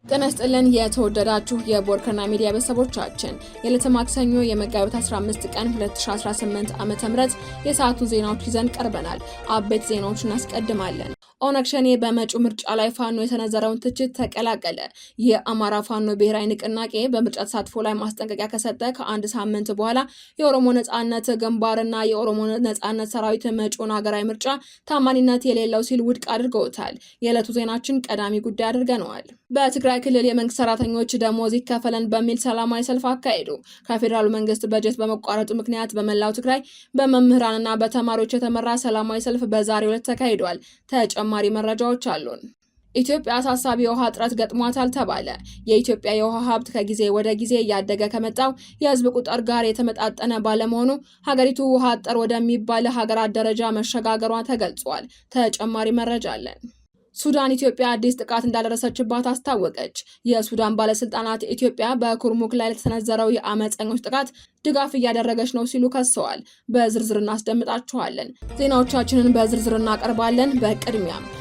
ጤና ይስጥልን የተወደዳችሁ የቦርከና ሚዲያ ቤተሰቦቻችን የዕለተ ማክሰኞ የመጋቢት 15 ቀን 2018 ዓ.ም የሰዓቱን ዜናዎች ይዘን ቀርበናል። አበይት ዜናዎችን እናስቀድማለን። ኦነግ ሸኔ በመጪው ምርጫ ላይ ፋኖ የተነዘረውን ትችት ተቀላቀለ። የአማራ ፋኖ ብሔራዊ ንቅናቄ በምርጫ ተሳትፎ ላይ ማስጠንቀቂያ ከሰጠ ከአንድ ሳምንት በኋላ የኦሮሞ ነጻነት ግንባርና የኦሮሞ ነጻነት ሰራዊት መጪውን ሀገራዊ ምርጫ ታማኒነት የሌለው ሲል ውድቅ አድርገውታል። የዕለቱ ዜናችን ቀዳሚ ጉዳይ አድርገነዋል። በትግራይ ክልል የመንግስት ሰራተኞች ደሞዝ ይከፈለን በሚል ሰላማዊ ሰልፍ አካሄዱ። ከፌዴራሉ መንግስት በጀት በመቋረጡ ምክንያት በመላው ትግራይ በመምህራንና በተማሪዎች የተመራ ሰላማዊ ሰልፍ በዛሬው ዕለት ተካሂዷል። ተጨማሪ መረጃዎች አሉን። ኢትዮጵያ አሳሳቢ የውሃ እጥረት ገጥሟታል ተባለ። የኢትዮጵያ የውሃ ሀብት ከጊዜ ወደ ጊዜ እያደገ ከመጣው የህዝብ ቁጥር ጋር የተመጣጠነ ባለመሆኑ ሀገሪቱ ውሃ አጠር ወደሚባል ሀገራት ደረጃ መሸጋገሯ ተገልጿል። ተጨማሪ መረጃ አለን። ሱዳን ኢትዮጵያ አዲስ ጥቃት እንዳደረሰችባት አስታወቀች። የሱዳን ባለስልጣናት ኢትዮጵያ በኩርሙክ ላይ ለተሰነዘረው የአመፀኞች ጥቃት ድጋፍ እያደረገች ነው ሲሉ ከሰዋል። በዝርዝር እናስደምጣችኋለን። ዜናዎቻችንን በዝርዝር እናቀርባለን። በቅድሚያም